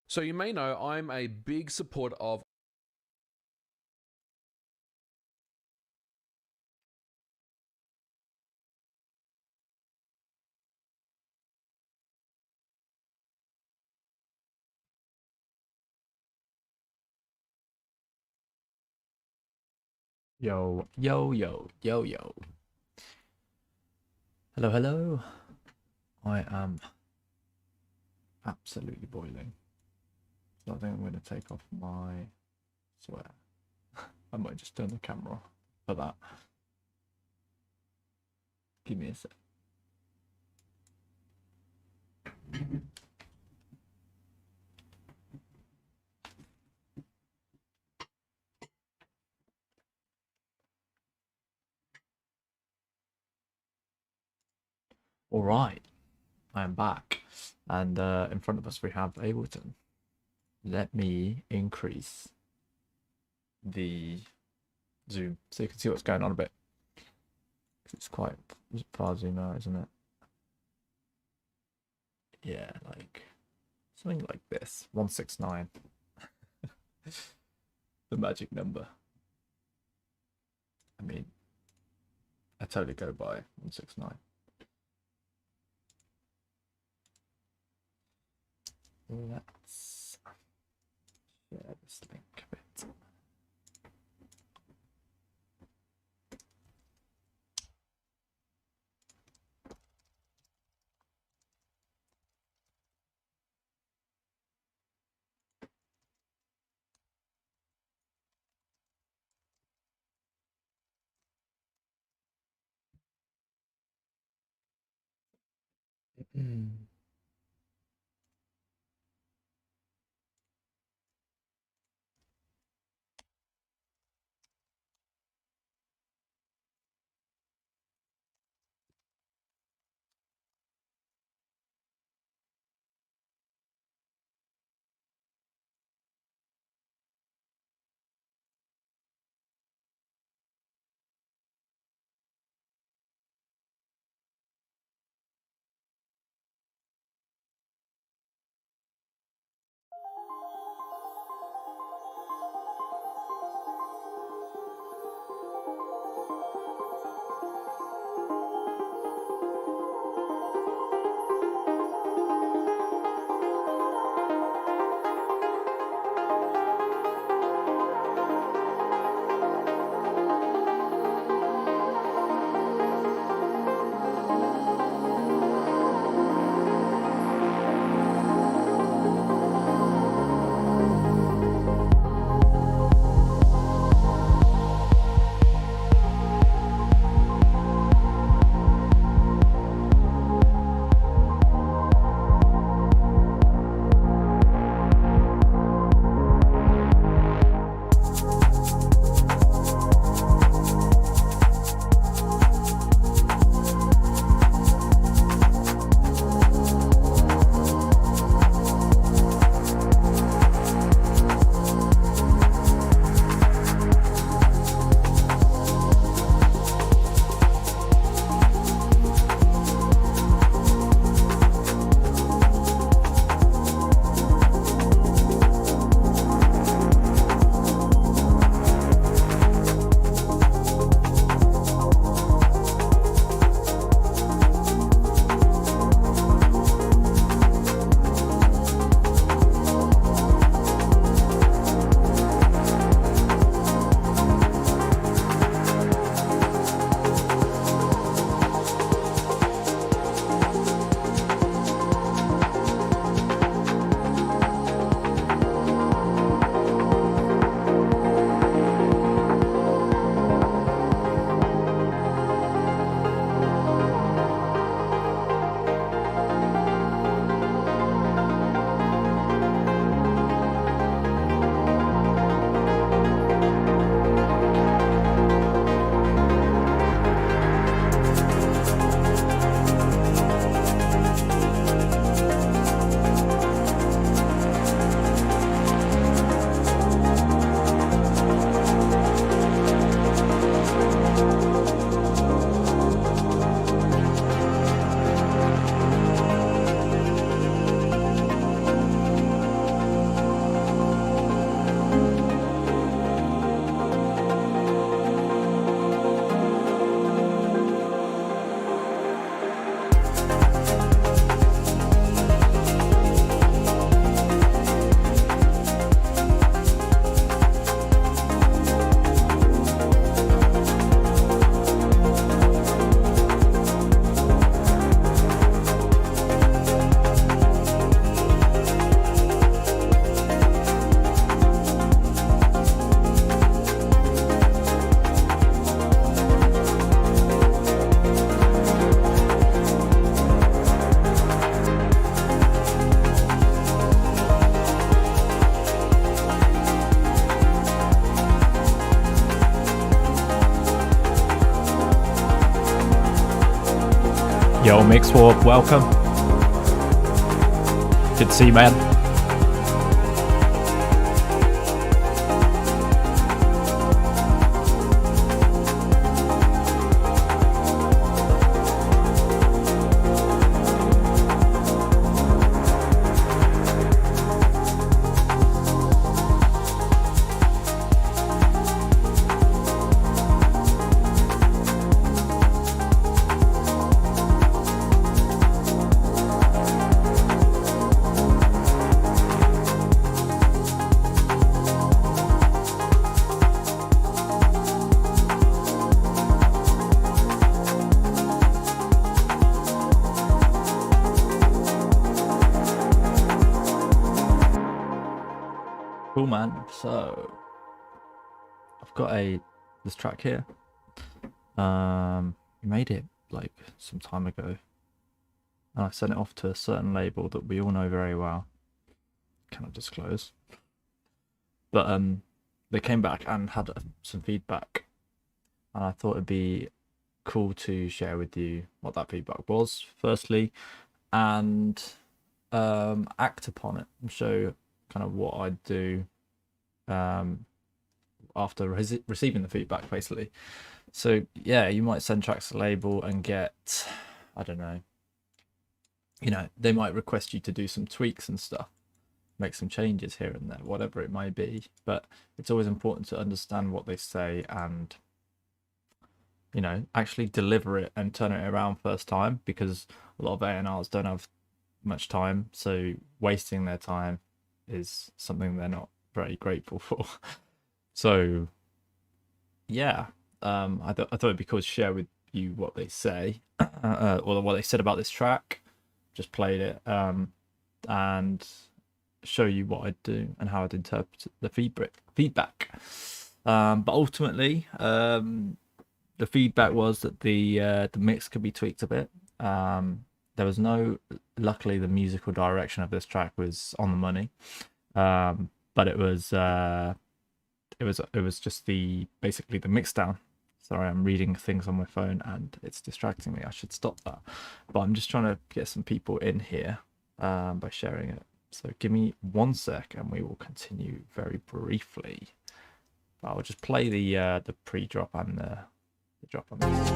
So you may know I'm a big supporter of. Yo, yo, yo, yo, yo. Hello, hello. I am absolutely boiling. So I think I'm going to take off my swear. I might just turn the camera off for that. Give me a sec. All right, I am back. And in front of us, we have Ableton. Let me increase the zoom so you can see what's going on a bit. It's quite far zoom out, isn't it? Yeah, like something like this 169, the magic number. I mean, I totally go by 169. Let's share this link a bit. Yo, Mixwarp, welcome. Good to see you, man. Cool, man. So I've got this track here. We made it like some time ago, and I sent it off to a certain label that we all know very well. Cannot disclose, but they came back and had some feedback, and I thought it'd be cool to share with you what that feedback was firstly, and act upon it and show kind of what I'd do after receiving the feedback, basically. So yeah, you might send tracks to label and get, I don't know, they might request you to do some tweaks and stuff, make some changes here and there, whatever it may be. But it's always important to understand what they say and actually deliver it and turn it around first time, because a lot of A&Rs don't have much time, so wasting their time is something they're not very grateful for. So yeah, I thought it'd be cool to share with you what they say, or what they said about this track. Just played it, and show you what I'd do and how I'd interpret the feedback. But ultimately, the feedback was that the mix could be tweaked a bit. There was luckily the musical direction of this track was on the money, but it was just basically the Mixdown. Sorry, I'm reading things on my phone and it's distracting me. I should stop that. But I'm just trying to get some people in here by sharing it. So give me 1 sec and we will continue very briefly. I'll just play the pre-drop and the drop on this.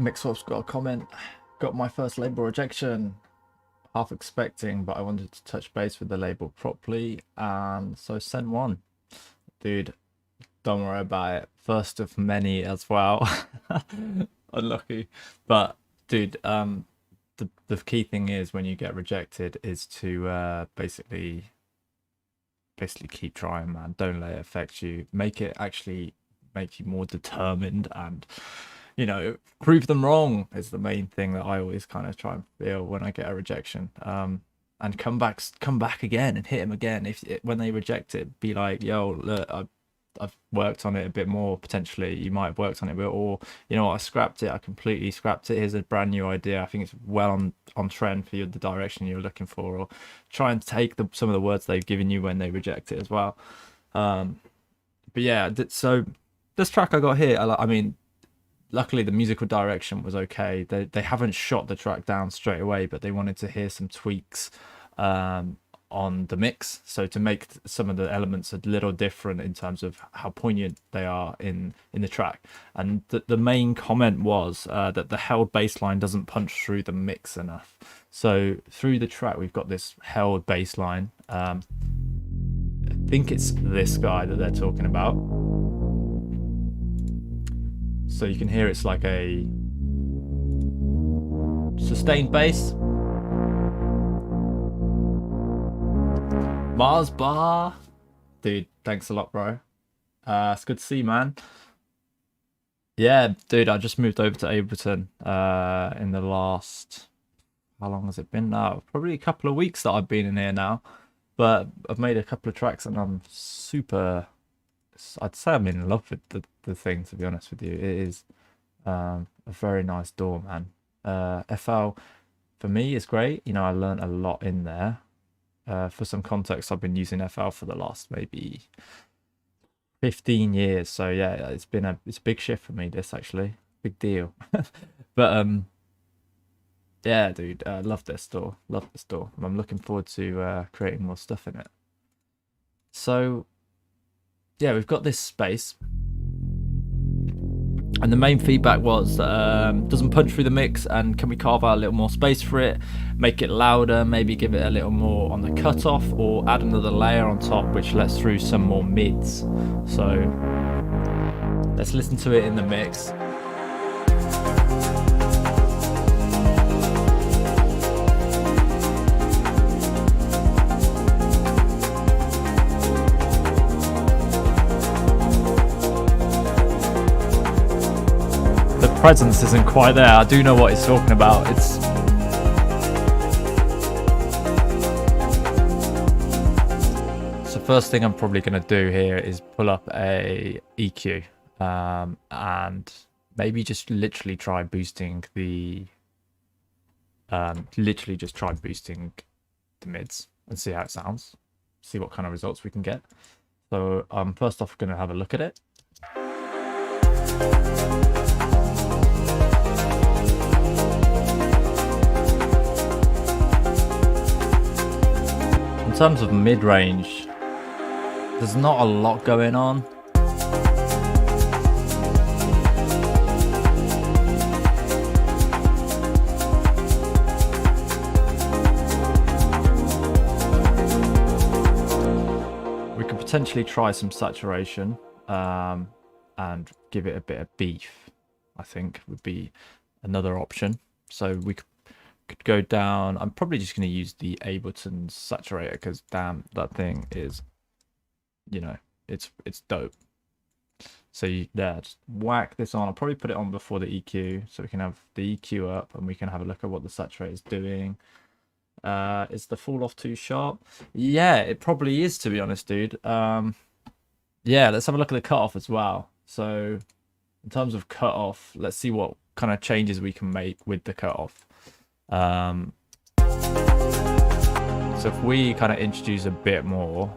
Mixup's got a comment. Got my first label rejection. Half expecting, but I wanted to touch base with the label properly, and so sent one. Dude, don't worry about it. First of many as well. Unlucky. But dude, the key thing is when you get rejected is to basically keep trying, man. Don't let it affect you. Make it actually make you more determined, and prove them wrong is the main thing that I always kind of try and feel when I get a rejection. And come back again and hit them again. When they reject it, be like, yo, look, I've worked on it a bit more. Potentially you might have worked on it a bit, or you know what, I scrapped it. I completely scrapped it. Here's a brand new idea. I think it's well on trend for you, the direction you're looking for, or try and take some of the words they've given you when they reject it as well. But yeah, so this track I got here, I mean, luckily the musical direction was okay. They haven't shot the track down straight away, but they wanted to hear some tweaks on the mix, so to make some of the elements a little different in terms of how poignant they are in the track. And the main comment was that the held bass line doesn't punch through the mix enough. So through the track we've got this held bass line. I think it's this guy that they're talking about. So you can hear it's like a sustained bass. Mars Bar, dude, thanks a lot, bro. It's good to see you, man. Yeah, dude, I just moved over to Ableton in the last, how long has it been now? Probably a couple of weeks that I've been in here now. But I've made a couple of tracks and I'm super, I'd say I'm in love with the thing, to be honest with you. It is a very nice DAW, man. FL, for me, is great. You know, I learned a lot in there. For some context, I've been using FL for the last maybe 15 years. So yeah, it's a big shift for me, this actually. Big deal. But yeah, dude, love this DAW. Love this DAW. I'm looking forward to creating more stuff in it. So yeah, we've got this space. And the main feedback was doesn't punch through the mix, and can we carve out a little more space for it, make it louder, maybe give it a little more on the cutoff, or add another layer on top which lets through some more mids. So let's listen to it in the mix. Presence isn't quite there. I do know what he's talking about. So first thing I'm probably going to do here is pull up a EQ and maybe just literally try boosting the mids and see how it sounds, see what kind of results we can get. So I'm first off going to have a look at it. In terms of mid-range, there's not a lot going on. We could potentially try some saturation and give it a bit of beef, I think would be another option. So we could go down. I'm probably just going to use the Ableton saturator because damn, that thing is, you know, it's dope. So just whack this on. I'll probably put it on before the EQ so we can have the EQ up and we can have a look at what the saturator is doing. Is the fall off too sharp? Yeah, it probably is, to be honest, dude. Yeah, let's have a look at the cutoff as well. So in terms of cutoff, let's see what kind of changes we can make with the cutoff. So if we kind of introduce a bit more,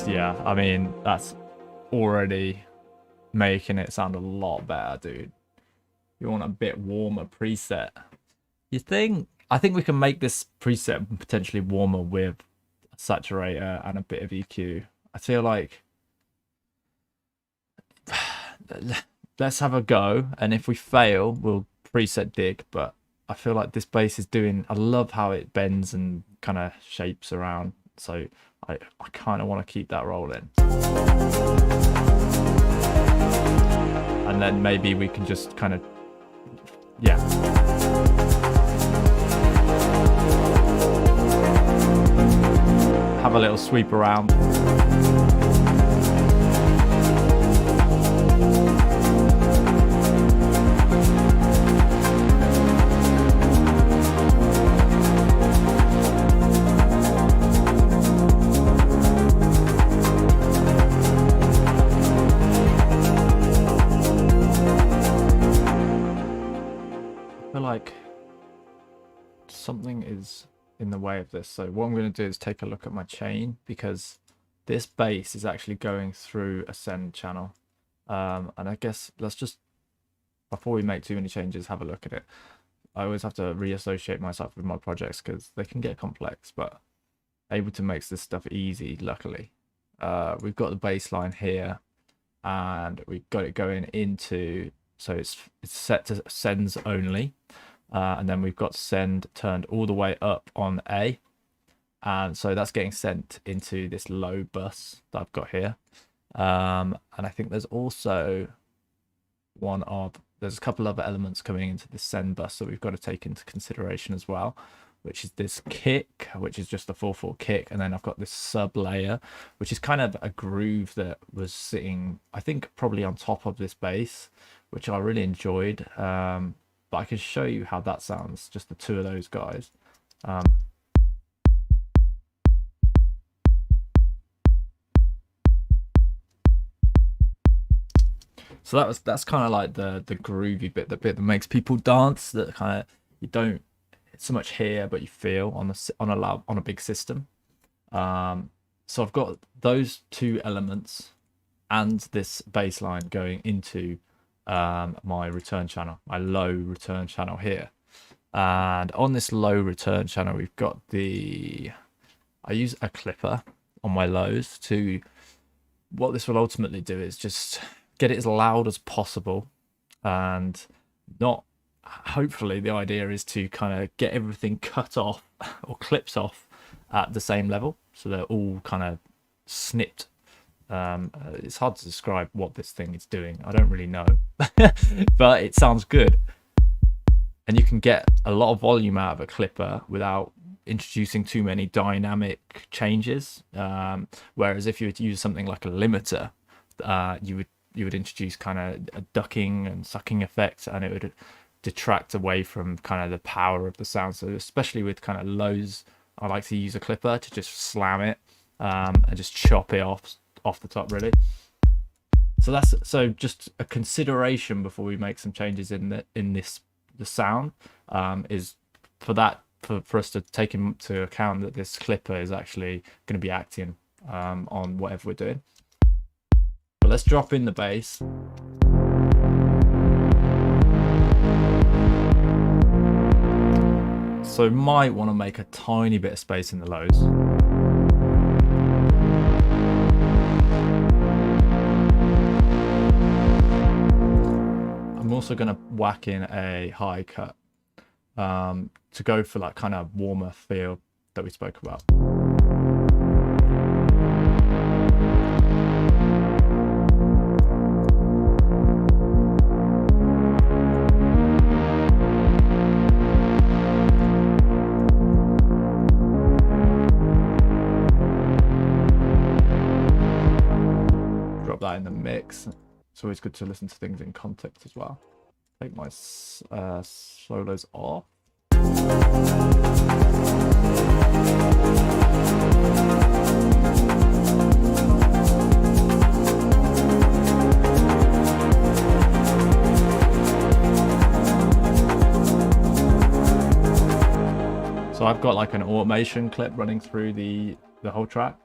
yeah, I mean, that's already making it sound a lot better, dude. You want a bit warmer preset, you think? I think we can make this preset potentially warmer with a saturator and a bit of EQ. I feel like let's have a go, and if we fail, we'll preset dig. But I feel like this bass is doing, I love how it bends and kind of shapes around. So I kind of want to keep that rolling. And then maybe we can just kind of, yeah. Have a little sweep around. something is in the way of this. So what I'm going to do is take a look at my chain, because this bass is actually going through a send channel. And I guess let's just, before we make too many changes, have a look at it. I always have to reassociate myself with my projects because they can get complex, but Ableton makes this stuff easy, luckily. We've got the bass line here, and we've got it going into, so it's set to sends only. And then we've got send turned all the way up on A. And so that's getting sent into this low bus that I've got here. And I think there's also there's a couple other elements coming into the send bus that we've got to take into consideration as well, which is this kick, which is just a 4/4 kick. And then I've got this sub layer, which is kind of a groove that was sitting, I think, probably on top of this bass, which I really enjoyed. But I can show you how that sounds, just the two of those guys. So that's kind of like the groovy bit, the bit that makes people dance, that kind of you don't so much hear but you feel on a big system. So I've got those two elements and this bass line going into my return channel, my low return channel here. And on this low return channel, we've got I use a clipper on my lows to, what this will ultimately do is just get it as loud as possible, and not, hopefully the idea is to kind of get everything cut off or clips off at the same level, so they're all kind of snipped. It's hard to describe what this thing is doing, I don't really know. But it sounds good, and you can get a lot of volume out of a clipper without introducing too many dynamic changes. Whereas if you would use something like a limiter, you would introduce kind of a ducking and sucking effect, and it would detract away from kind of the power of the sound. So especially with kind of lows, I like to use a clipper to just slam it and just chop it off the top, really. So just a consideration before we make some changes in the sound is for us to take into account that this clipper is actually going to be acting on whatever we're doing. But let's drop in the bass. So might want to make a tiny bit of space in the lows. I'm also going to whack in a high cut to go for that kind of warmer feel that we spoke about. Drop that in the mix. It's always good to listen to things in context as well. Take my solos off. So I've got like an automation clip running through the whole track,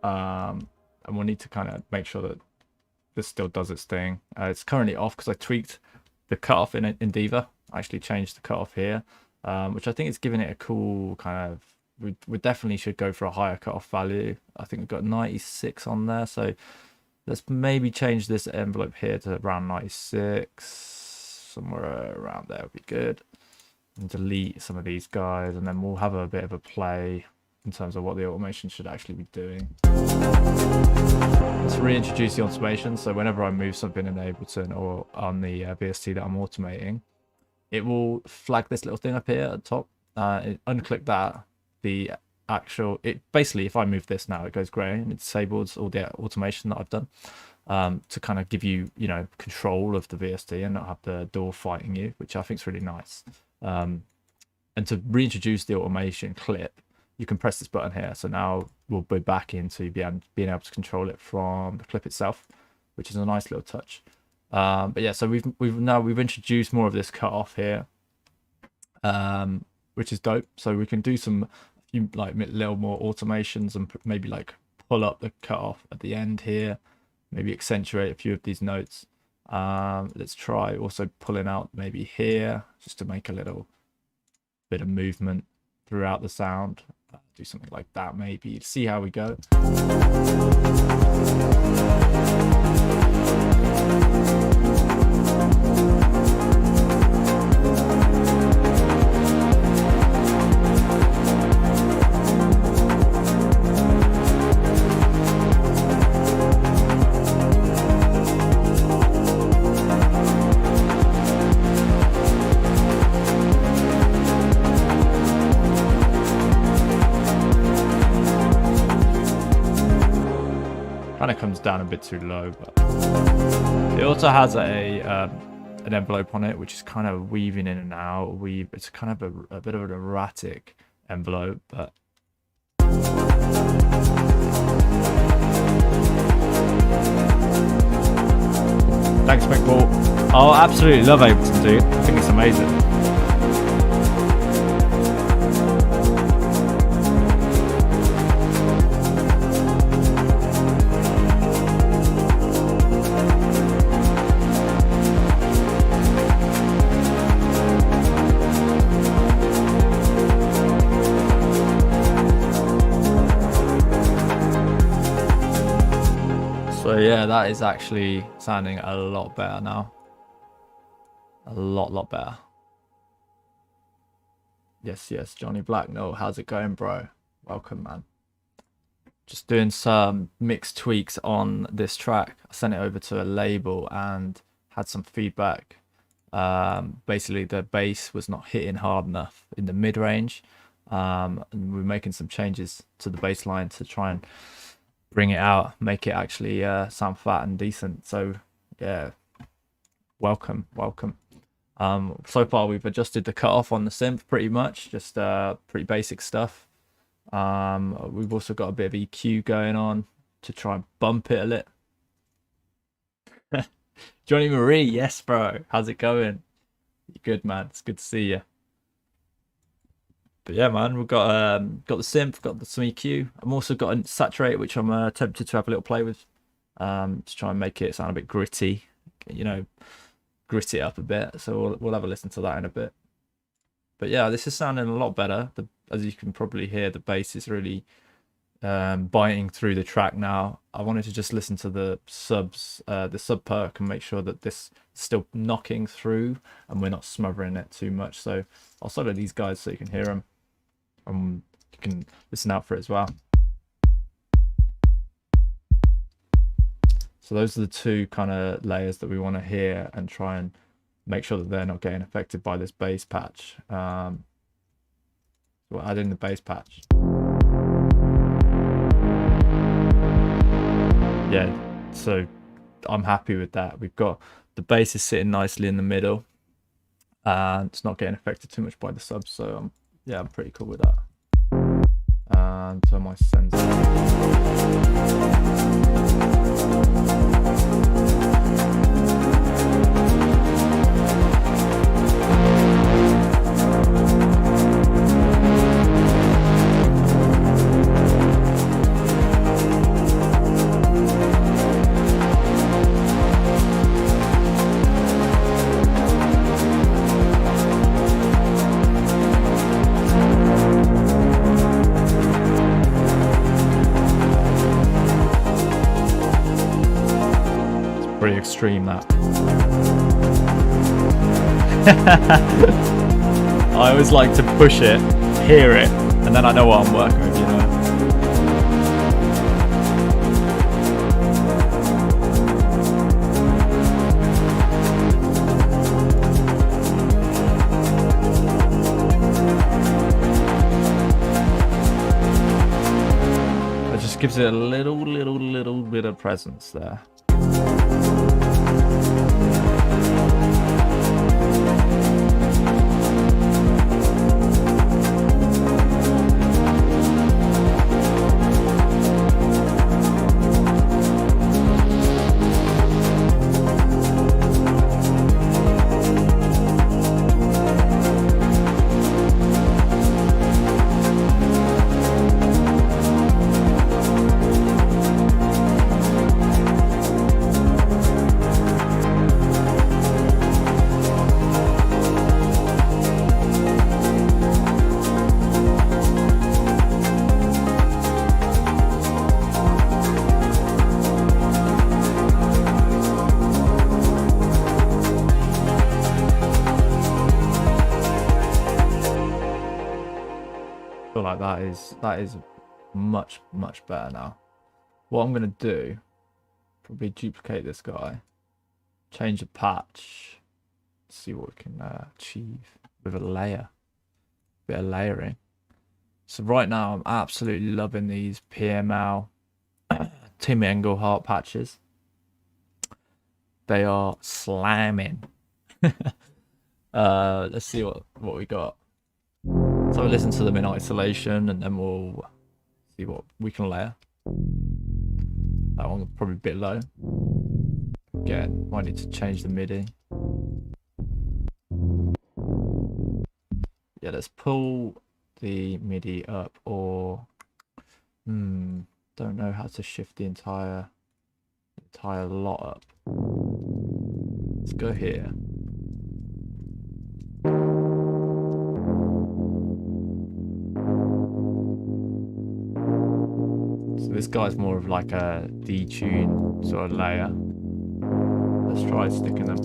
and we'll need to kind of make sure that this still does its thing. It's currently off because I tweaked the cutoff in Diva. I actually changed the cutoff here, which I think is giving it a cool kind of, we definitely should go for a higher cutoff value. I think we've got 96 on there, so let's maybe change this envelope here to around 96, somewhere around there would be good. And delete some of these guys, and then we'll have a bit of a play in terms of what the automation should actually be doing. Let's reintroduce the automation. So whenever I move something in Ableton or on the VST that I'm automating, it will flag this little thing up here at the top. Unclick that. Basically, if I move this now, it goes grey and it disables all the automation that I've done to kind of give you, control of the VST and not have the DAW fighting you, which I think is really nice. And to reintroduce the automation clip, you can press this button here. So now we'll be back into being able to control it from the clip itself, which is a nice little touch. But yeah, so we've introduced more of this cut off here. which is dope. So we can do some few like little more automations and maybe like pull up the cutoff at the end here, maybe accentuate a few of these notes. Let's try also pulling out maybe here just to make a little bit of movement throughout the sound. Do something like that, maybe see how we go. Kind of comes down a bit too low, but it also has a an envelope on it, which is kind of weaving in and out. It's kind of a bit of an erratic envelope, but thanks, McBall. Oh, absolutely love Ableton, dude. I think it's amazing. So yeah, that is actually sounding a lot better now. A lot better. Yes, Johnny Black. No, how's it going, bro? Welcome, man. Just doing some mix tweaks on this track. I sent it over to a label and had some feedback. Basically, the bass was not hitting hard enough in the mid-range. And we're making some changes to the bass line to try and bring it out, make it actually sound fat and decent. So yeah, welcome. So far we've adjusted the cutoff on the synth pretty much, just pretty basic stuff. We've also got a bit of EQ going on to try and bump it a little. Johnny Marie, yes bro, how's it going? You good, man? It's good to see you. But yeah, man, we've got the synth, got some EQ. I'm also got a saturate, which I'm tempted to have a little play with, to try and make it sound a bit gritty, you know, grit it up a bit. So we'll have a listen to that in a bit. But yeah, this is sounding a lot better. As you can probably hear, the bass is really biting through the track now. I wanted to just listen to the subs, the sub perk, and make sure that this is still knocking through and we're not smothering it too much. So I'll solo these guys so you can hear them. You can listen out for it as well. So those are the two kind of layers that we want to hear and try and make sure that they're not getting affected by this bass patch. So we'll add in the bass patch. Yeah, so I'm happy with that. We've got the bass is sitting nicely in the middle and it's not getting affected too much by the subs. So yeah, I'm pretty cool with that. And turn my sensor. Pretty extreme, that. I always like to push it, hear it, and then I know what I'm working with, you know. It just gives it a little bit of presence there. feel like that is much better now. What I'm gonna do, probably duplicate this guy, change the patch, see what we can achieve with a layer, bit of layering. So right now I'm absolutely loving these PML Tim Engelhart patches. They are slamming. Let's see what we got. So we'll listen to them in isolation, and then we'll see what we can layer. That one's probably a bit low. Again, might need to change the MIDI. Yeah, let's pull the MIDI up, or don't know how to shift the entire lot up. Let's go here. So this guy's more of like a detune sort of layer. Let's try sticking them.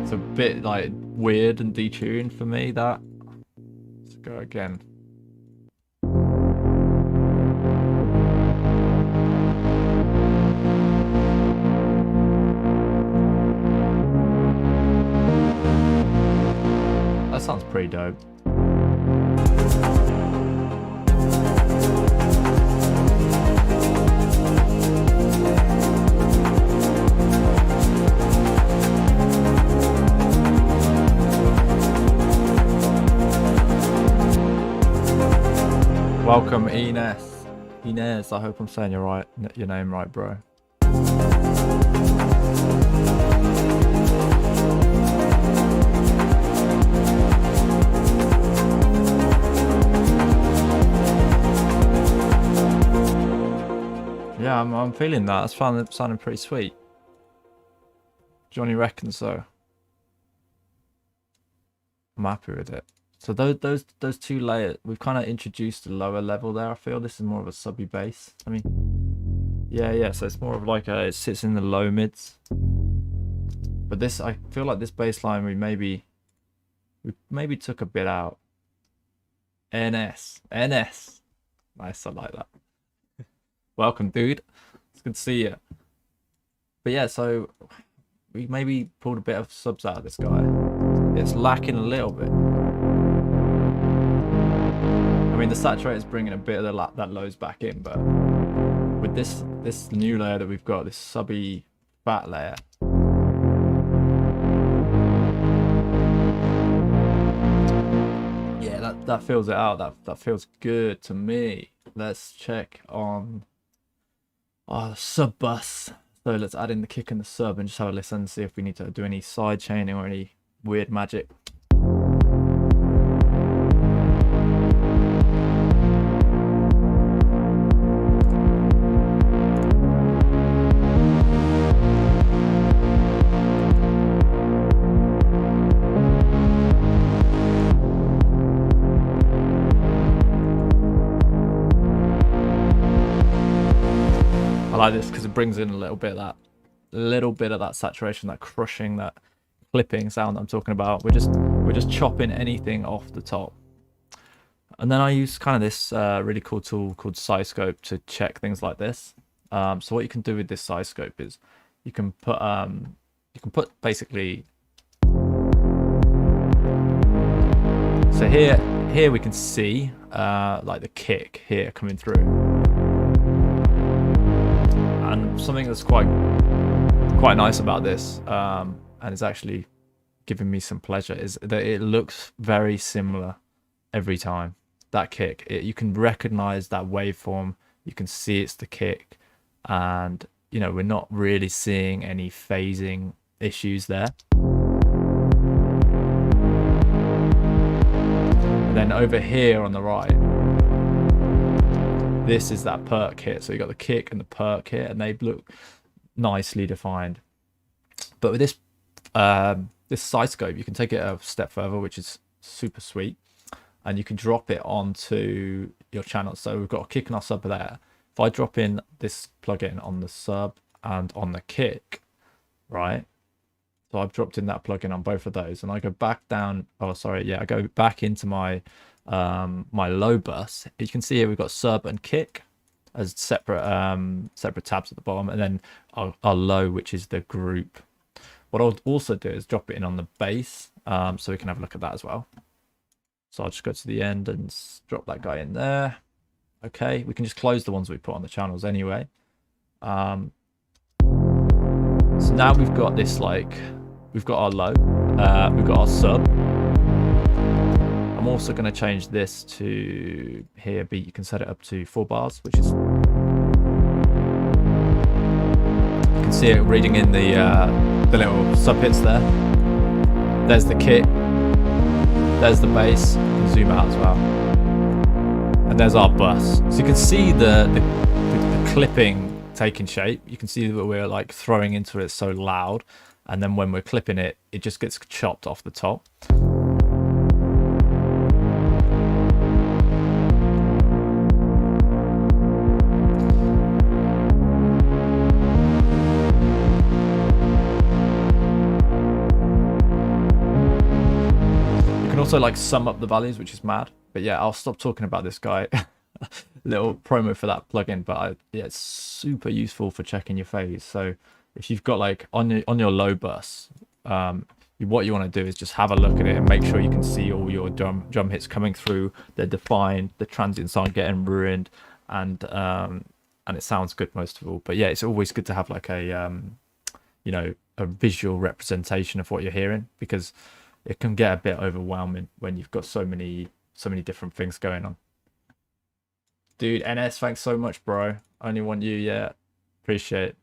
It's a bit like weird and detuned for me, that. Let's go again. That sounds pretty dope. Welcome, Ines. Ines, I hope I'm saying your name right, bro. Yeah, I'm feeling that. That's sounding pretty sweet. Johnny reckons so. I'm happy with it. So those two layers, we've kind of introduced a lower level there. I feel this is more of a subby bass. I mean, yeah. So it's more of like it sits in the low mids. But this, I feel like this bass line we maybe took a bit out. NS. Nice, I like that. Welcome, dude. It's good to see you. But yeah, so we maybe pulled a bit of subs out of this guy. It's lacking a little bit. I mean, the saturator's bringing a bit of that lows back in, but with this new layer that we've got, this subby fat layer, yeah, that fills it out. That feels good to me. Let's check on the sub bus. So let's add in the kick and the sub and just have a listen and see if we need to do any side chaining or any weird magic. I like this because it brings in a little bit of that saturation, that crushing, that clipping sound that I'm talking about. We're just chopping anything off the top. And then I use kind of this really cool tool called Scope to check things like this. So what you can do with this Scope is you can put basically. So here we can see like the kick here coming through. And something that's quite nice about this, and it's actually giving me some pleasure, is that it looks very similar every time. That kick, you can recognize that waveform, you can see it's the kick, and you know, we're not really seeing any phasing issues there. Then over here on the right, this is that perk hit. So you got the kick and the perk hit, and they look nicely defined. But with this side scope, you can take it a step further, which is super sweet. and you can drop it onto your channel. So we've got a kick and our sub there. If I drop in this plugin on the sub and on the kick, right? So I've dropped in that plugin on both of those, and I go back down. Oh, sorry, yeah, I go back into my my low bus. You can see here we've got sub and kick as separate tabs at the bottom, and then our low, which is the group. What I'll also do is drop it in on the bass, so we can have a look at that as well. So I'll just go to the end and drop that guy in there. Okay, we can just close the ones we put on the channels anyway. So now we've got this, like, we've got our low, we've got our sub. I'm also going to change this to here, but you can set it up to 4 bars, which is, you can see it reading in the little sub hits there. There's the kick, there's the bass. You can zoom out as well, and there's our bus. So you can see the clipping taking shape. You can see that we're like throwing into it so loud, and then when we're clipping it, it just gets chopped off the top. Also, like, sum up the values, which is mad. But yeah, I'll stop talking about this guy. Little promo for that plugin, but yeah, it's super useful for checking your phase. So if you've got, like, on your low bus, what you want to do is just have a look at it and make sure you can see all your drum hits coming through. They're defined, the transients aren't getting ruined, and it sounds good most of all. But yeah, it's always good to have, like, a you know, a visual representation of what you're hearing, because it can get a bit overwhelming when you've got so many different things going on. Dude, NS, thanks so much, bro. Only want you, yeah. Appreciate it.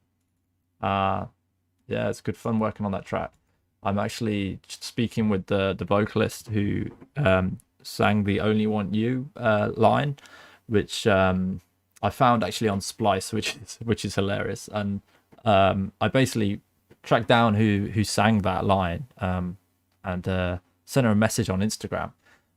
Yeah, it's good fun working on that track. I'm actually speaking with the vocalist who sang the Only Want You line, which I found actually on Splice, which is hilarious. And I basically tracked down who sang that line, and sent her a message on Instagram,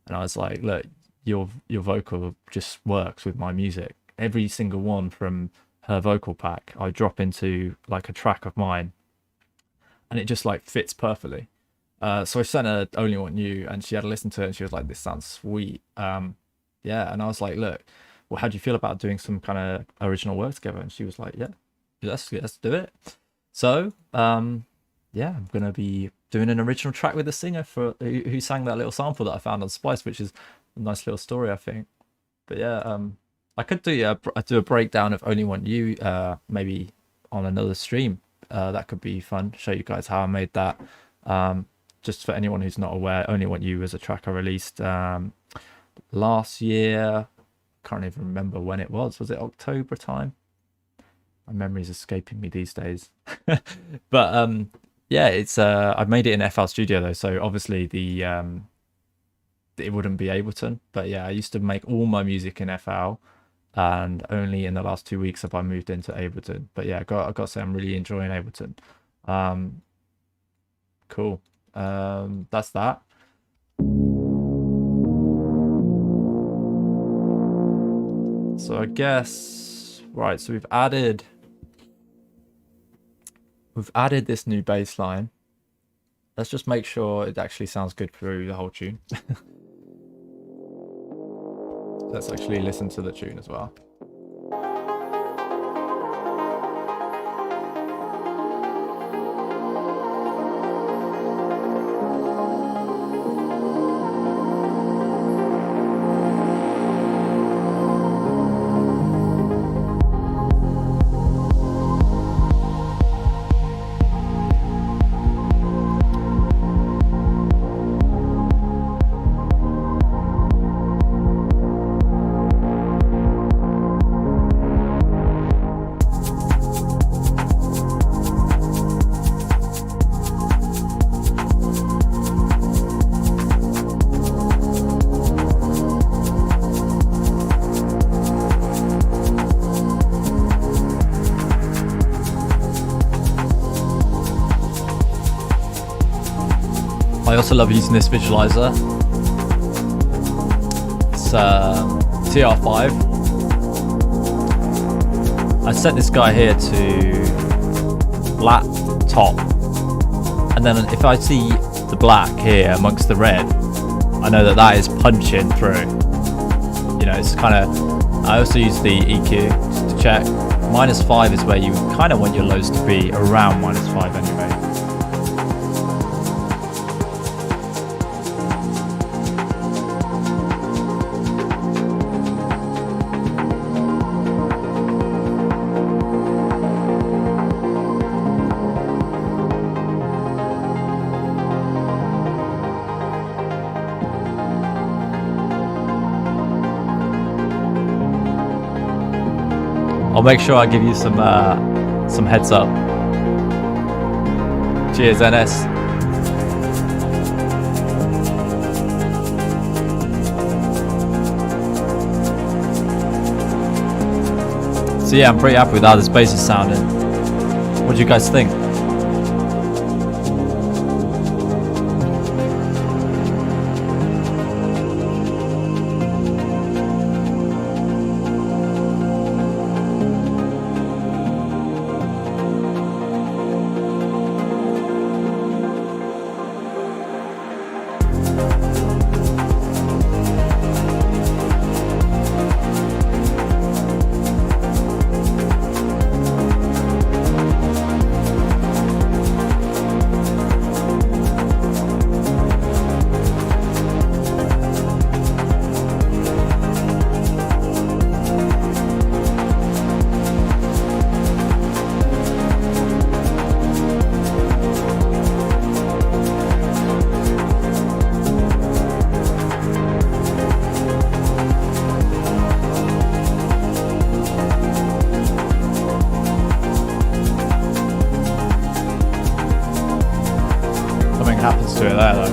and I was like, look, your vocal just works with my music. Every single one from her vocal pack I drop into, like, a track of mine, and it just, like, fits perfectly. So I sent her Only Want You, and she had to listen to it, and she was like, this sounds sweet. Yeah, and I was like, look, well, how do you feel about doing some kind of original work together? And she was like, yeah, let's do it. So yeah, I'm gonna be doing an original track with the singer who sang that little sample that I found on Spice, which is a nice little story, I think. But yeah, I could do a breakdown of Only Want You, maybe on another stream. That could be fun. Show you guys how I made that. Just for anyone who's not aware, Only Want You was a track I released last year. Can't even remember when it was. Was it October time? My memory's escaping me these days. But yeah, it's I've made it in FL Studio though, so obviously it wouldn't be Ableton. But yeah, I used to make all my music in FL, and only in the last 2 weeks have I moved into Ableton. But yeah, I got to say I'm really enjoying Ableton. Cool. That's that. So I guess, right, so we've added this new bass line. Let's just make sure it actually sounds good through the whole tune. Let's actually listen to the tune as well. I also love using this visualizer. TR5. I set this guy here to black top, and then if I see the black here amongst the red, I know that that is punching through. You know, it's kind of. I also use the EQ just to check. -5 is where you kind of want your lows to be, around -5 anyway. I'll make sure I give you some heads up. Cheers, NS. So yeah, I'm pretty happy with how this bass is sounding. What do you guys think? Happens to it there though.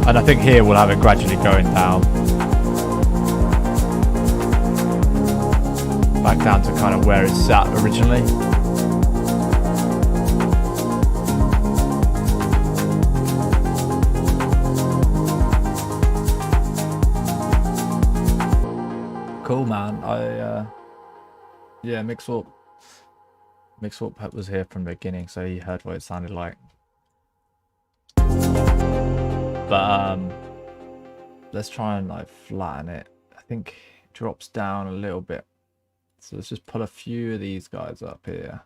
And I think here we'll have it gradually going down. Back down to kind of where it's sat originally. Cool, man. Yeah, Mixwarp was here from the beginning, so he heard what it sounded like. But let's try and like flatten it. I think it drops down a little bit. So let's just pull a few of these guys up here.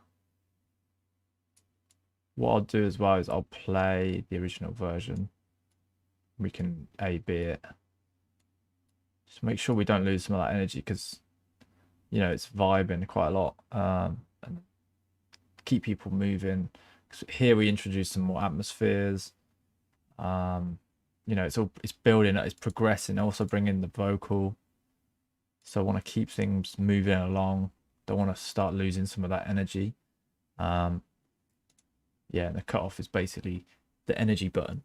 What I'll do as well is I'll play the original version. We can A/B it. Just make sure we don't lose some of that energy because, you know, it's vibing quite a lot. And keep people moving. Here we introduce some more atmospheres. You know, it's building, it's progressing, also bringing the vocal. So I want to keep things moving along. Don't want to start losing some of that energy. Yeah, and the cutoff is basically the energy button.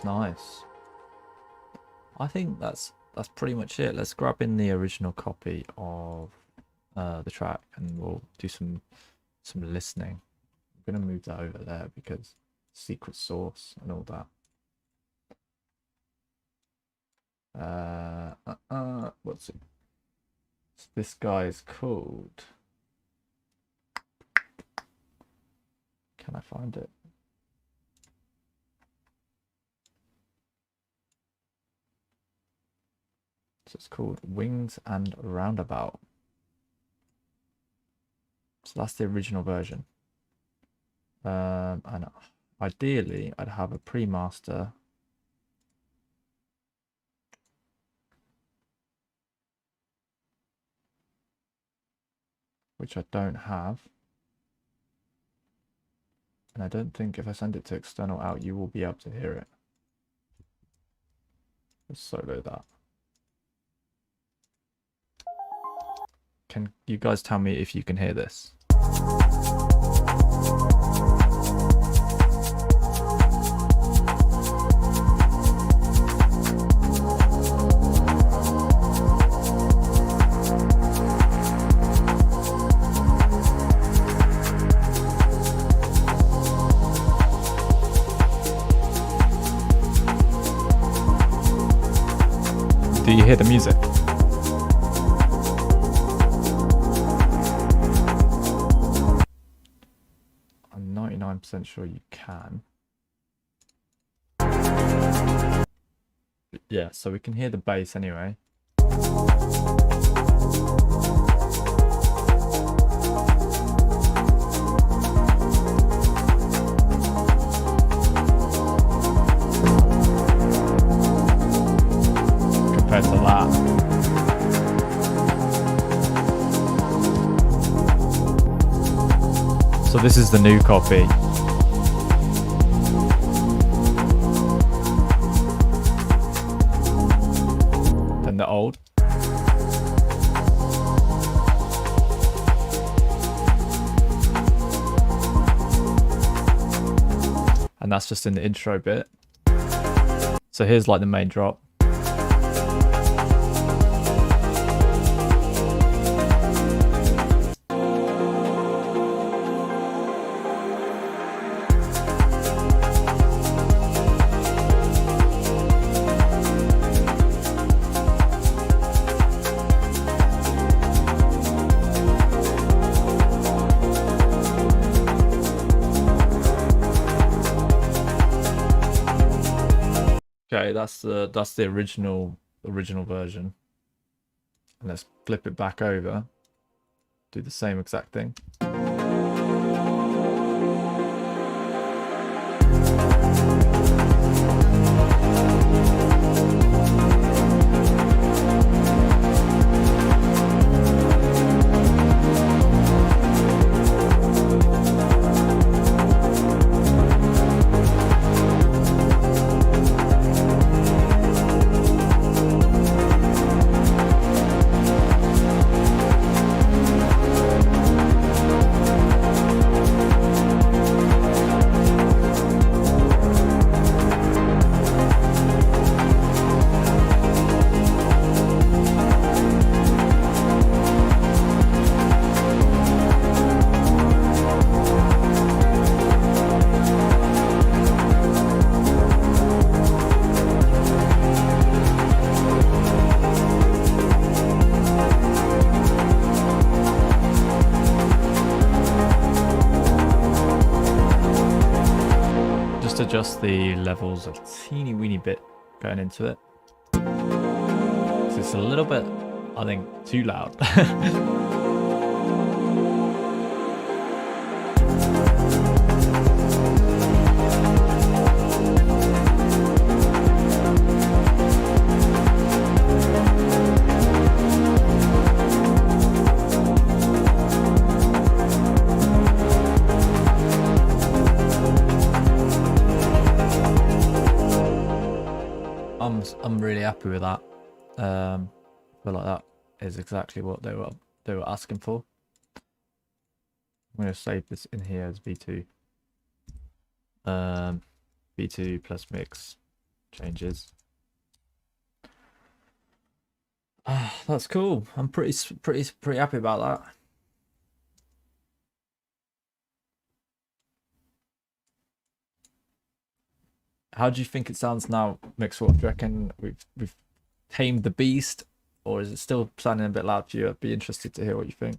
Nice. I think that's pretty much it. Let's grab in the original copy of the track and we'll do some listening. I'm gonna move that over there because secret source and all that. What's it? This guy is called... Can I find it? So it's called Wings and Roundabout. So that's the original version. And ideally, I'd have a pre-master. Which I don't have. And I don't think if I send it to external out, you will be able to hear it. Let's solo that. Can you guys tell me if you can hear this? Do you hear the music? I'm 99% sure you can. Yeah, so we can hear the bass anyway. Compared to that. So this is the new copy. Than the old. And that's just in the intro bit. So here's like the main drop. Okay, that's the original version. And let's flip it back over. Do the same exact thing. Adjust the levels a teeny weeny bit going into it. So it's a little bit, I think, too loud. I'm really happy with that. I feel like that is exactly what they were asking for. I'm going to save this in here as v2. v2 plus mix changes. That's cool. I'm pretty happy about that. How do you think it sounds now, Mixwell? Do you reckon we've tamed the beast or is it still sounding a bit loud for you? I'd be interested to hear what you think.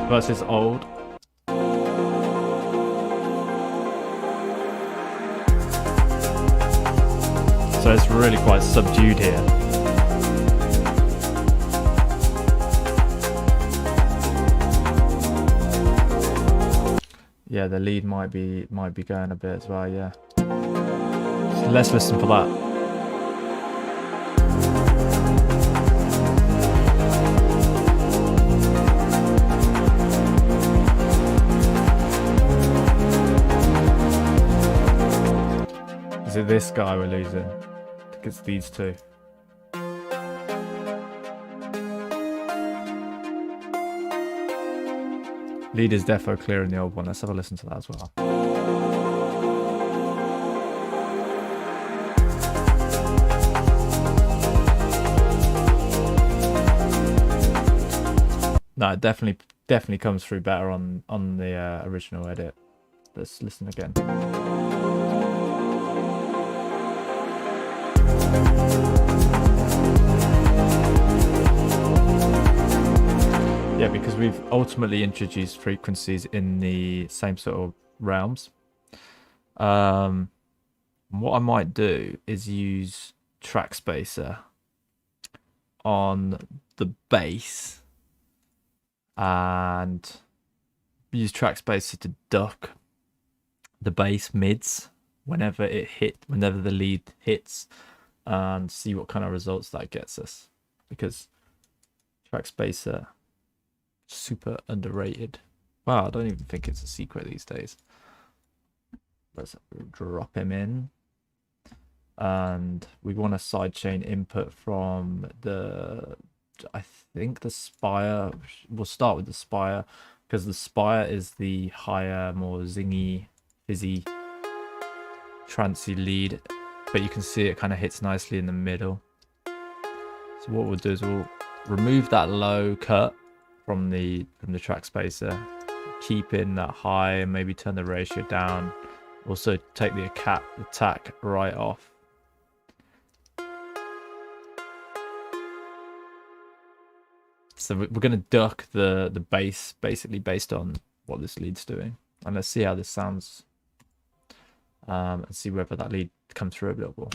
Versus old. So it's really quite subdued here. Yeah, the lead might be going a bit as well, yeah. So let's listen for that. Is it this guy we're losing? I think it's these two. Lead is defo clear in the old one. Let's have a listen to that as well. No, it definitely comes through better on the original edit. Let's listen again. Yeah, because we've ultimately introduced frequencies in the same sort of realms. What I might do is use track spacer on the bass and use track spacer to duck the bass mids whenever the lead hits, and see what kind of results that gets us, because track spacer super underrated. Wow, I don't even think it's a secret these days. Let's drop him in, and we want a sidechain input from I think the Spire. We'll start with the Spire because the Spire is the higher, more zingy, fizzy, trancey lead, but you can see it kind of hits nicely in the middle. So what we'll do is we'll remove that low cut from the track spacer, keep in that high, and maybe turn the ratio down. Also take the attack right off. So we're going to duck the bass basically based on what this lead's doing, and let's see how this sounds, and see whether that lead comes through a little more.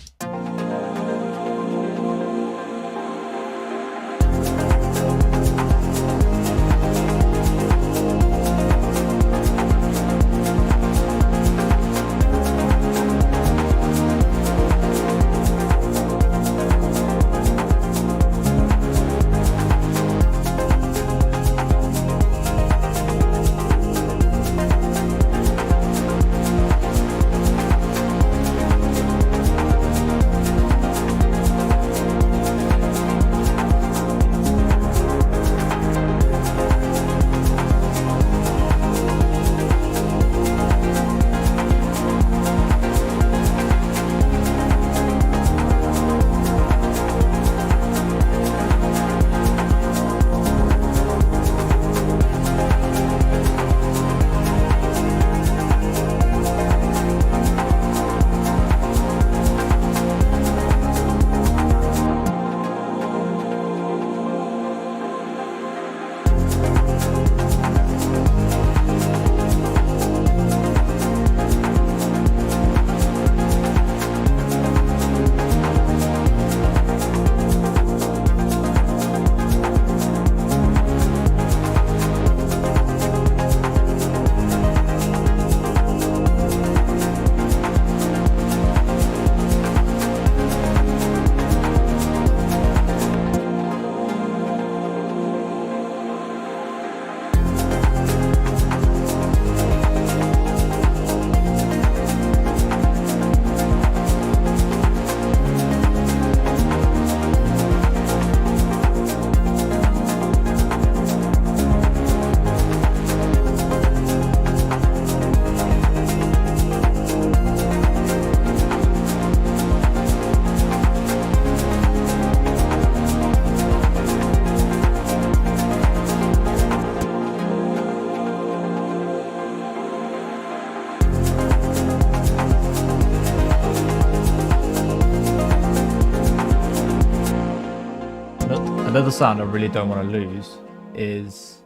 Another sound I really don't want to lose is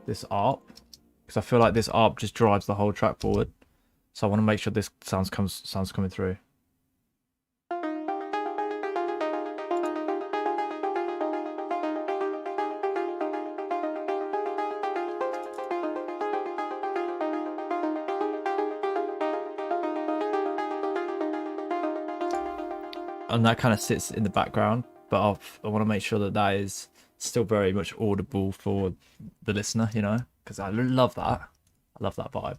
this ARP, because I feel like this ARP just drives the whole track forward. So I want to make sure this sounds coming through. And that kind of sits in the background, but I want to make sure that that is still very much audible for the listener, you know, because I love that. I love that vibe.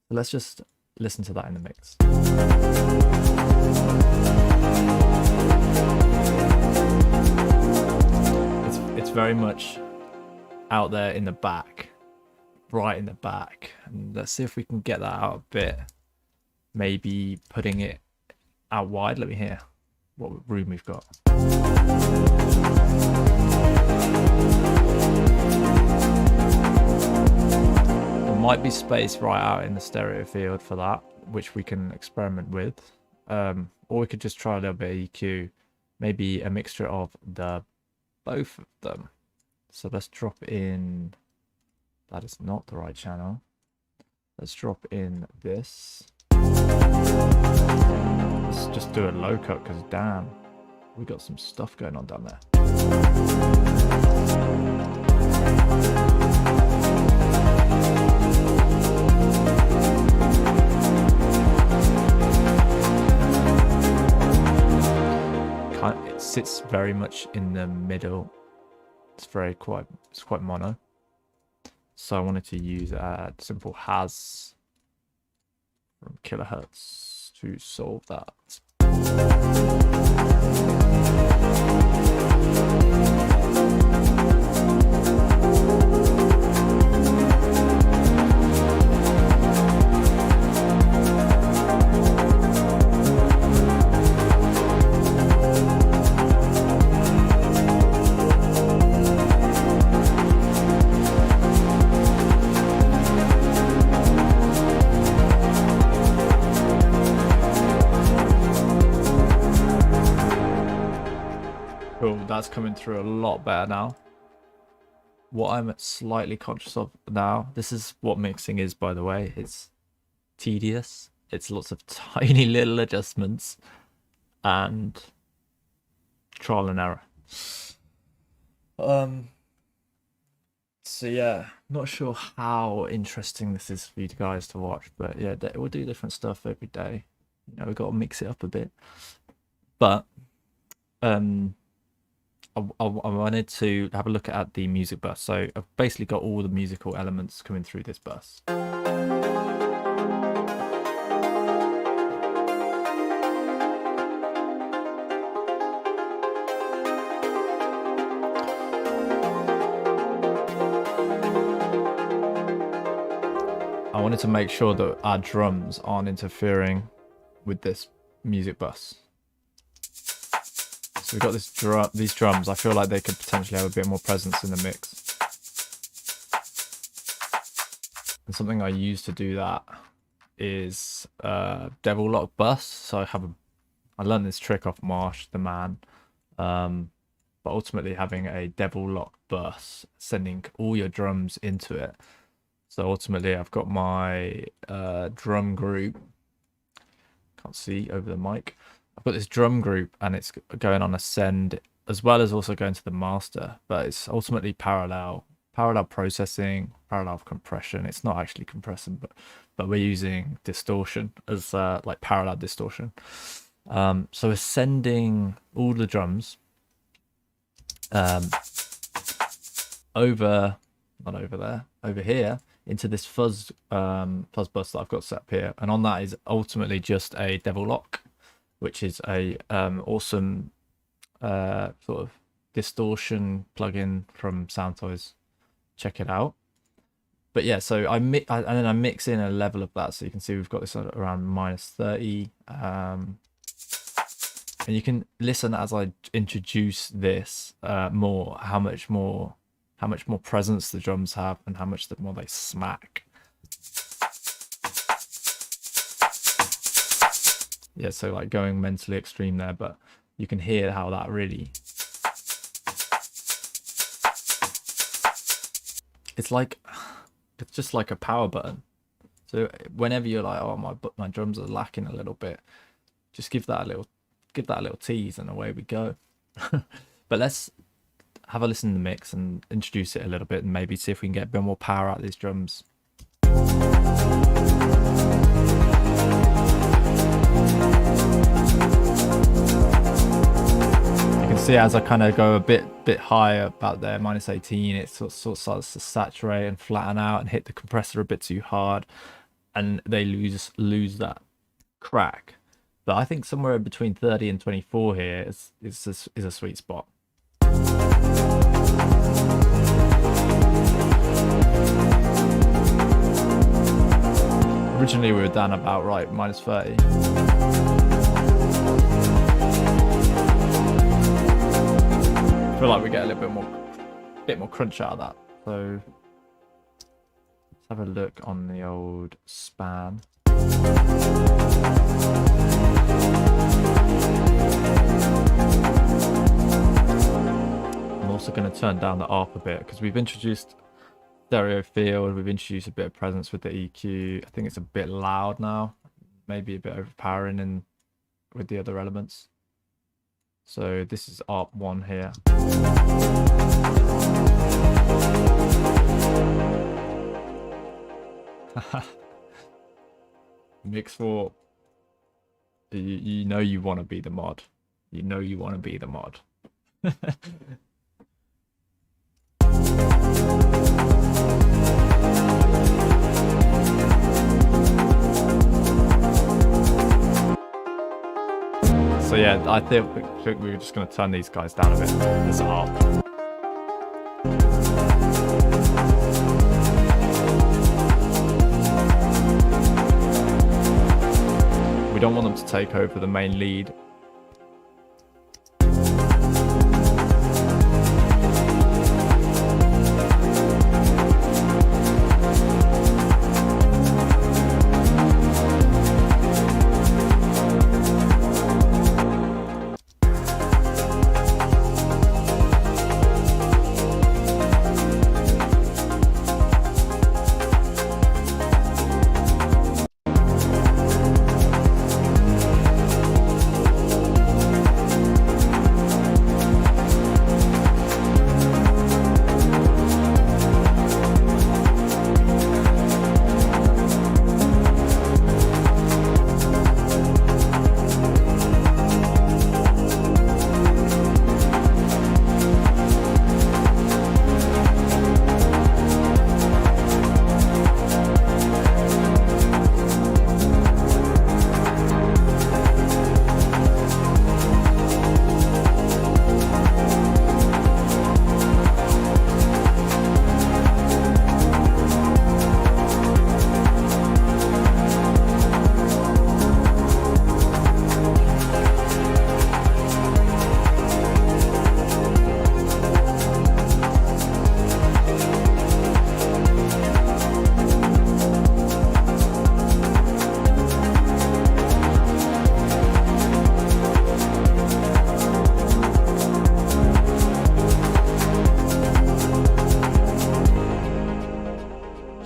So let's just listen to that in the mix. It's very much out there in the back, right in the back. And let's see if we can get that out a bit. Maybe putting it out wide. Let me hear what room we've got. There might be space right out in the stereo field for that, which we can experiment with. Or we could just try a little bit of EQ, maybe a mixture of both of them. So let's drop in, that is not the right channel. Let's drop in this. Let's just do a low cut, because damn, we got some stuff going on down there. It sits very much in the middle. It's quite mono. So I wanted to use a simple has from kilohertz to solve that. Cool, that's coming through a lot better now. What I'm slightly conscious of now, this is what mixing is, by the way. It's tedious. It's lots of tiny little adjustments and trial and error. So yeah, not sure how interesting this is for you guys to watch, but yeah, we'll do different stuff every day. You know, we've got to mix it up a bit. But I wanted to have a look at the music bus. So I've basically got all the musical elements coming through this bus. I wanted to make sure that our drums aren't interfering with this music bus. So we've got these drums. I feel like they could potentially have a bit more presence in the mix. And something I use to do that is devil lock bus. So I learned this trick off Marsh, the man. But ultimately having a devil lock bus, sending all your drums into it. So ultimately I've got my drum group. Can't see over the mic. I've got this drum group and it's going on a send as well as also going to the master, but it's ultimately parallel processing, parallel compression. It's not actually compressing, but we're using distortion as like parallel distortion. So we're sending all the drums over here into this fuzz bus that I've got set up here, and on that is ultimately just a devil lock, which is a awesome sort of distortion plugin from Soundtoys. Check it out. But yeah, so and then I mix in a level of that, so you can see we've got this around -30, and you can listen as I introduce this more how much more presence the drums have and how much more they smack. Yeah, so like going mentally extreme there, but you can hear how that really it's like it's just like a power button. So whenever you're like, oh my drums are lacking a little bit, just give that a little tease and away we go. But let's have a listen to the mix and introduce it a little bit and maybe see if we can get a bit more power out of these drums. See, as I kind of go a bit higher about there, -18, it sort of starts to saturate and flatten out and hit the compressor a bit too hard, and they lose that crack. But I think somewhere between 30 and 24 here is a sweet spot. Originally we were down about right -30. I feel like we get a little bit more crunch out of that. So let's have a look on the old span. I'm also going to turn down the ARP a bit because we've introduced stereo field, we've introduced a bit of presence with the EQ. I think it's a bit loud now, maybe a bit overpowering in with the other elements. So this is ARP 1 here. Mix 4. You know you want to be the mod. You know you want to be the mod. So yeah, I think we're just going to turn these guys down a bit. This ARP. We don't want them to take over the main lead.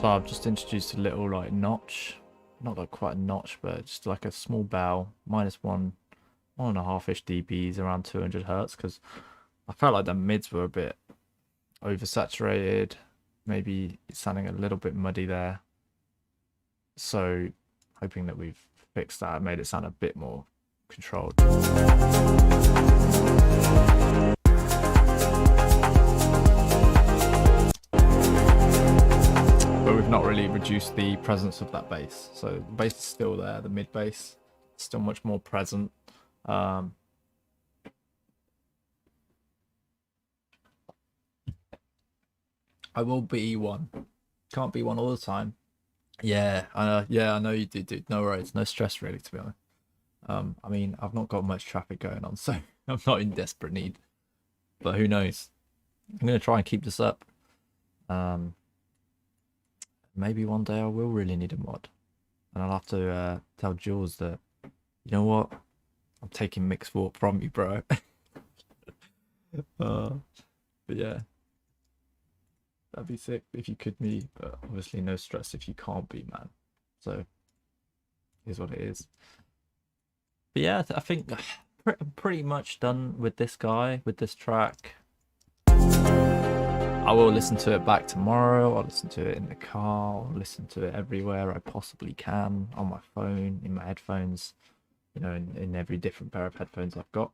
So I've just introduced a little like notch, not like quite a notch, but just like a small bell, -1.5-ish dBs, around 200 hertz, because I felt like the mids were a bit oversaturated, maybe it's sounding a little bit muddy there. So hoping that we've fixed that, made it sound a bit more controlled. But we've not really reduced the presence of that bass. So the bass is still there, the mid bass still much more present. I will be one. Can't be one all the time. Yeah, I know you do, dude. No worries, no stress really, to be honest. I mean, I've not got much traffic going on, so I'm not in desperate need. But who knows? I'm gonna try and keep this up. Maybe one day I will really need a mod, and I'll have to tell Jules that, you know what, I'm taking Mix Warp from you, bro. But yeah. That'd be sick if you could be, but obviously no stress if you can't be, man. So here's what it is. But yeah, I think I'm pretty much done with this guy, with this track. I will listen to it back tomorrow. I'll listen to it in the car. I'll listen to it everywhere I possibly can, on my phone, in my headphones, you know, in every different pair of headphones I've got.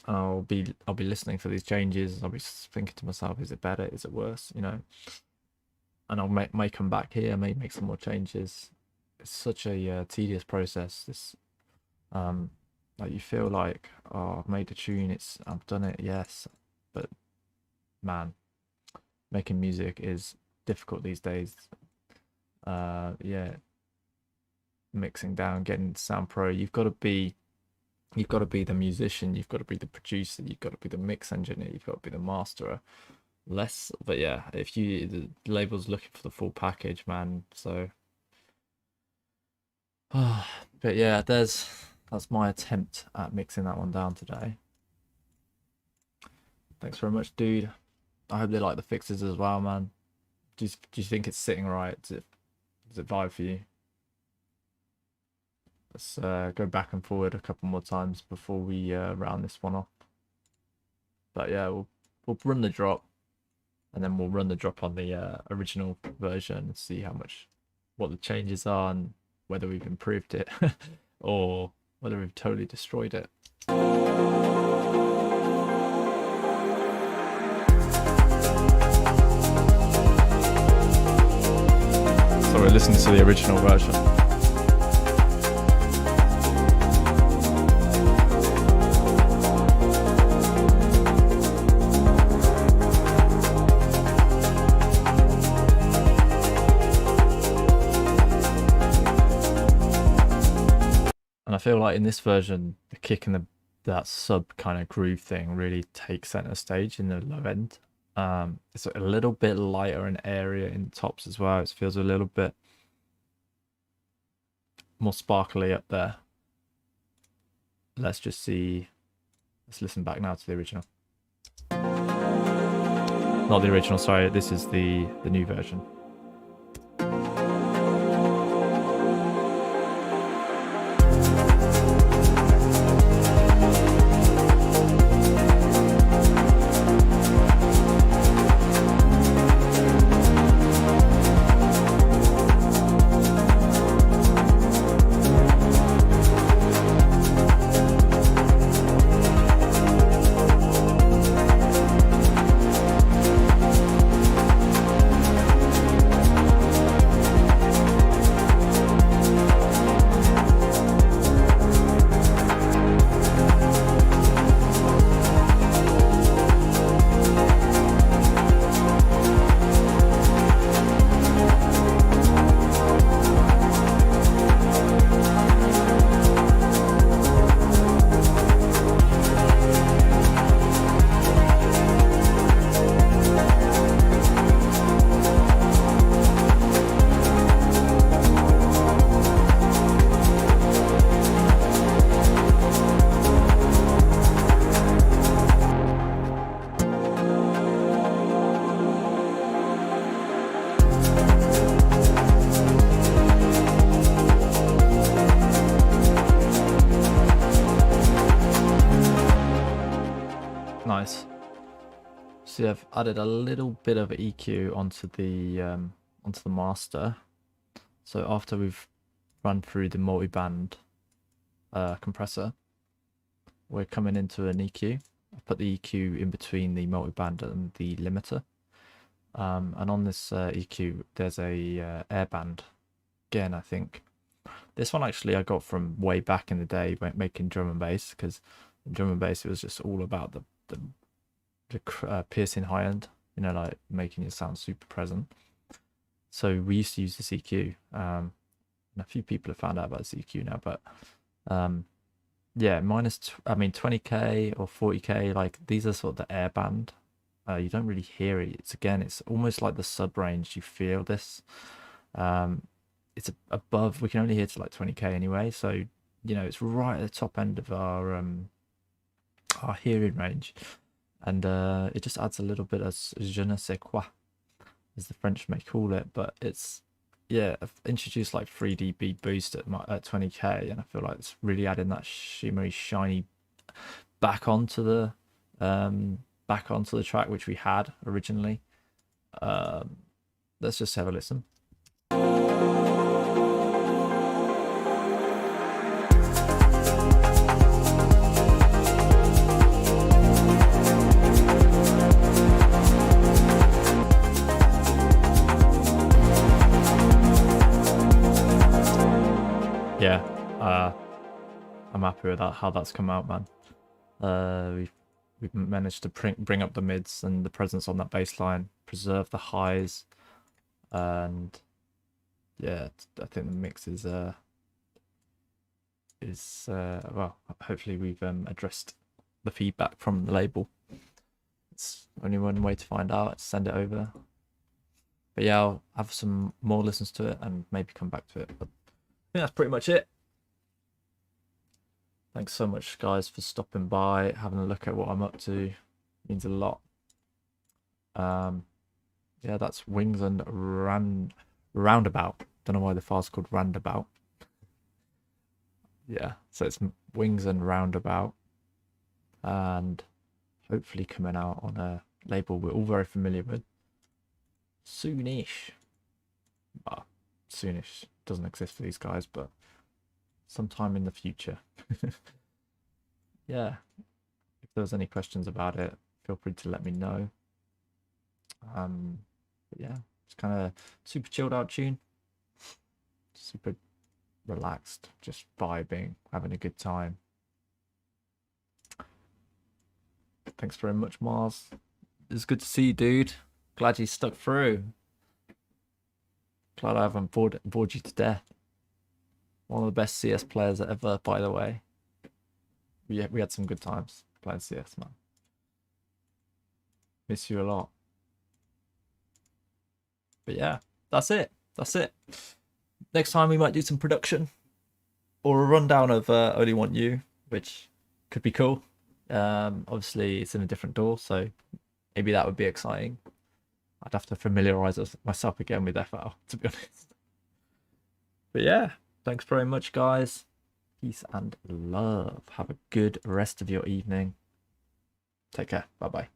I'll be listening for these changes. I'll be thinking to myself, is it better? Is it worse? You know, and I'll may come back here, may make some more changes. It's such a tedious process. This, like you feel like, oh, I've made a tune. I've done it, yes, but man, making music is difficult these days. Yeah, mixing down, getting sound pro. You've got to be the musician, you've got to be the producer, you've got to be the mix engineer, you've got to be the masterer. But yeah, if the label's looking for the full package, man. So but yeah, that's my attempt at mixing that one down today. Thanks very much, dude. I hope they like the fixes as well, man. Do you think it's sitting right? Does it vibe for you? Let's go back and forward a couple more times before we round this one off. But yeah, we'll run the drop, and then we'll run the drop on the original version and see what the changes are and whether we've improved it or whether we've totally destroyed it. So we're listening to the original version. And I feel like in this version, the kick and that sub kind of groove thing really takes center stage in the low end. It's a little bit lighter and airier in the tops as well. It feels a little bit more sparkly up there. Let's listen back now to the original. Not the original, sorry, this is the new version. Nice. So I've added a little bit of EQ onto the master. So after we've run through the multi-band compressor, we're coming into an EQ. I put the EQ in between the multi-band and the limiter. And on this EQ, there's a airband. Again, I think this one actually I got from way back in the day when making drum and bass, because in drum and bass it was just all about the piercing high end, you know, like making it sound super present. So we used to use this EQ. And a few people have found out about this EQ now, but yeah, 20k or 40k, like these are sort of the airband. You don't really hear it. It's almost like the sub range. You feel this. It's above. We can only hear to like 20k anyway, so you know it's right at the top end of our hearing range. and it just adds a little bit of je ne sais quoi, as the French may call it. But it's, yeah, I've introduced like 3dB boost at 20k, and I feel like it's really adding that shimmery shiny back onto the track which we had originally. Let's just have a listen. Yeah, I'm happy with that, how that's come out, man. We've managed to bring up the mids and the presence on that bass line, preserve the highs, and yeah, I think the mix is well, hopefully we've addressed the feedback from the label. It's only one way to find out, send it over. But yeah, I'll have some more listens to it and maybe come back to it. But I think that's pretty much it. Thanks so much, guys, for stopping by, having a look at what I'm up to. It means a lot. Yeah, that's Wings and Roundabout. Don't know why the file's called Roundabout. Yeah, so it's Wings and Roundabout, and hopefully coming out on a label we're all very familiar with soonish. Well, soonish doesn't exist for these guys, but sometime in the future. Yeah, if there's any questions about it, feel free to let me know. But yeah, it's kind of super chilled out tune, super relaxed, just vibing, having a good time. Thanks very much, Mars. It's good to see you, dude. Glad you stuck through. Glad I haven't bored you to death. One of the best CS players ever, by the way. We had some good times playing CS, man. Miss you a lot. But yeah, that's it. That's it. Next time we might do some production or a rundown of Only Want You, which could be cool. Obviously, it's in a different door, so maybe that would be exciting. I'd have to familiarize myself again with FL, to be honest. But yeah, thanks very much, guys. Peace and love. Have a good rest of your evening. Take care. Bye-bye.